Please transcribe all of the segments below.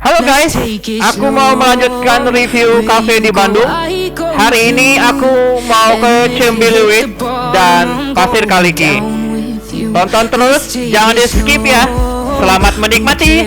Halo guys, aku mau melanjutkan review cafe di Bandung. Hari ini aku mau ke Ciumbeluit dan pasirkaliki. Tonton terus, jangan di skip ya. Selamat menikmati.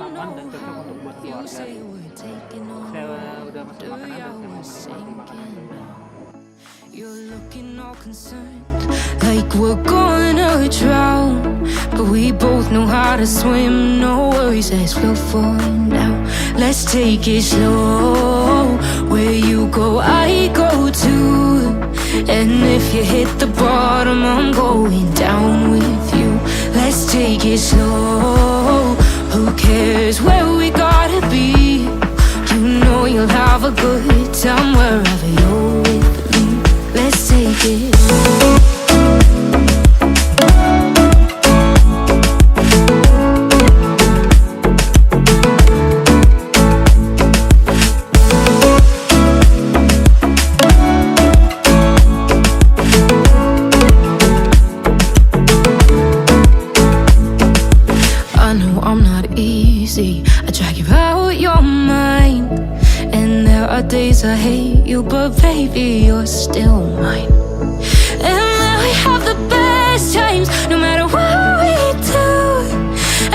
Aman dan cocok untuk buat keluarga. Saya udah masuk makanan dan saya mau menikmati makanan. Like we're gonna drown, but we both know how to swim. No worries as we'll fall down. Let's take it slow. Where you go, I go too. And if you hit the bottom, I'm going down with you. Let's take it slow. Who cares where we gotta be? You know you'll have a good time wherever you're with me. Let's take it. I know I'm not easy. I drag you out your mind. And there are days I hate you, but baby, you're still mine. And then we have the best times, no matter what we do.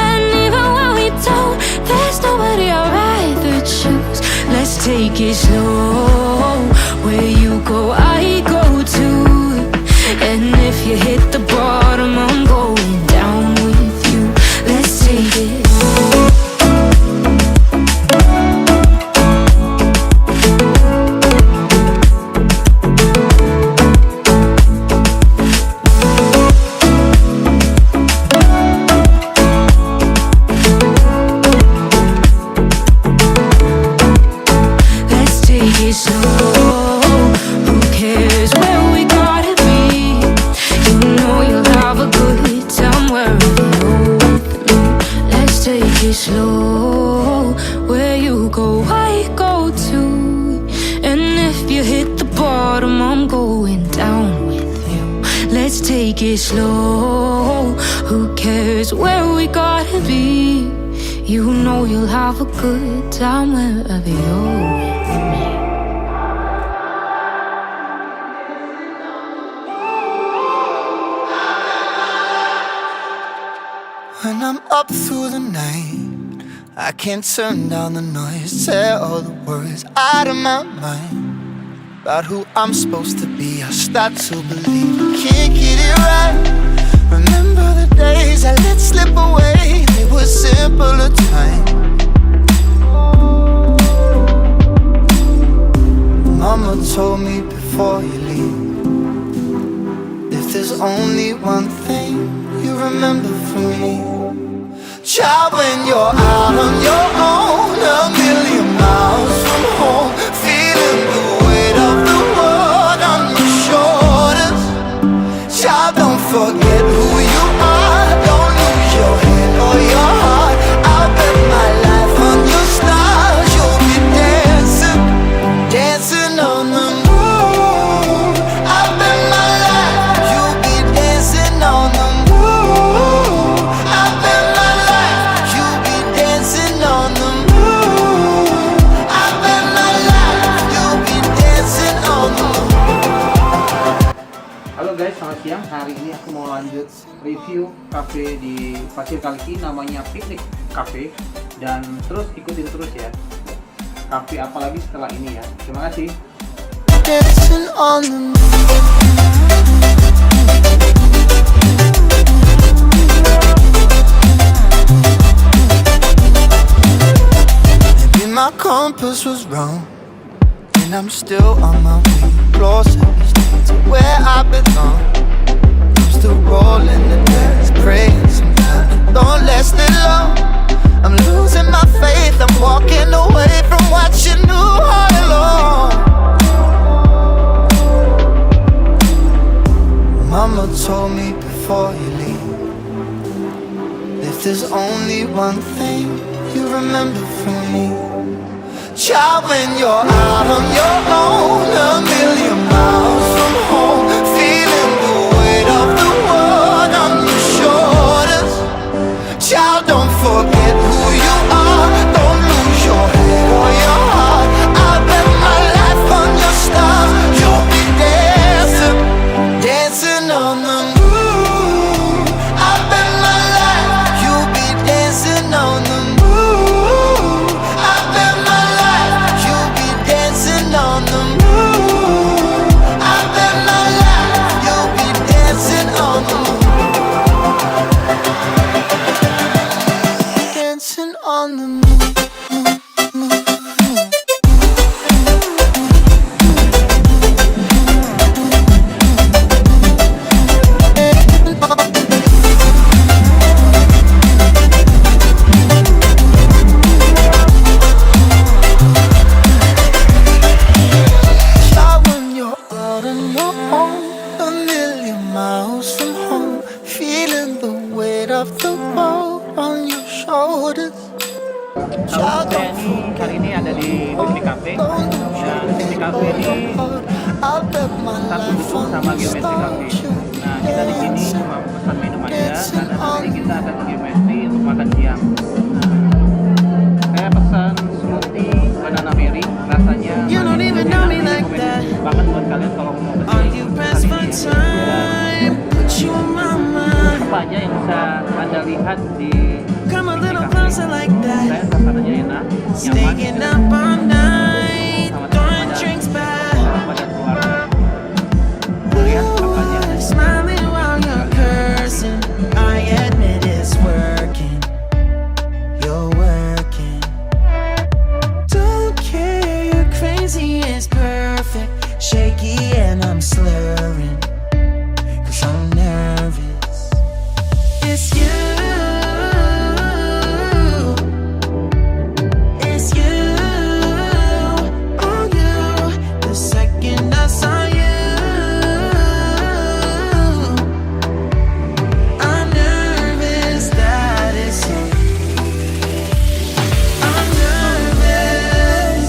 And even when we don't, there's nobody I'd rather choose. Let's take it slow. Where you go, I go too. And if you hit the bottom, I'm going down with you. Let's take it. Slow, where you go, I go too. And if you hit the bottom, I'm going down with you. Let's take it slow. Who cares where we gotta be? You know you'll have a good time wherever you're with me. When I'm up through the night, I can't turn down the noise. Tear all the words out of my mind about who I'm supposed to be. I start to believe I can't get it right. Remember the days I let slip away. They were simpler times. Mama told me before you leave, if there's only one thing you remember from me, child, when you're out on your own, a million miles from home, feeling the weight of the world on your shoulders. Child, don't forget who you are. Don't lose your head or your heart. I'll bet my life on your stars. You'll be dancing, dancing on the moon. I'll bet my life you'll be dancing on the moon. Halo guys, selamat siang. Hari ini aku mau lanjut review cafe di pasirkaliki, namanya Piknik Cafe. Dan terus ikutin terus ya, cafe apa lagi setelah ini ya. Terima kasih. Dancing on the moon. Maybe my compass was wrong, and I'm still on my way closer to where I belong. I'm still rolling the dice, praying sometimes don't last it long. I'm losing my one thing you remember from me. Child, when you're out on your own, a million miles from home, feeling the weight of the world on your shoulders. Child, don't forget who you are, don't lose your head or your heart. I bet my life on your stars, you'll be dancing, dancing on the moon. I bet my life, you'll be dancing on the moon. I bet my life, you'll be dancing on the moon. I bet my life, you'll be dancing on the moon. Dancing on the moon. Child, when you're out on your own, a million miles from home, feeling the weight of the world on your shoulders. Child, Saya don't ini hari ini ada di Piknik Cafe. don't Dan Piknik Cafe ini I'll bet my satu life gedung on sama your geometri cafe. stars. Nah, kita di sini cuma pesan minum aja karena nanti kita akan ke geometri untuk makan siang. Nah, saya pesan smoothie banana berry, rasanya You don't even know me like that. banget buat kalian kalau mau Are kesini. you pressed for time? Put you on my mind. Apa aja yang bisa Anda lihat di Come a Piknik little Cafe. closer like Saya that. suasananya enak, nyaman, Staying up all night, sama throwing teman-teman drinks dan back. pada keluarga. Lihat apa aja yang ada di Smiling while you're cursing. I admit it's working. You're working. Don't care, you're crazy, it's perfect. Shaky and I'm slurring, 'cause I'm nervous. It's you. It's you. Oh, you. The second I saw you, I'm nervous that it's you. I'm nervous.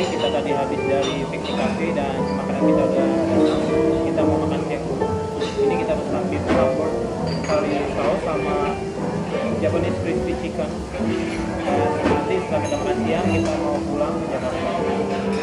kita tadi habis dari piknik cafe dan makanan kita udah datang. Kita mau makan siang dulu. Ini kita pesan beef hamburger, kari saus sama Japanese crispy chicken. Dan nanti setelah kita makan siang kita mau pulang ke Jakarta.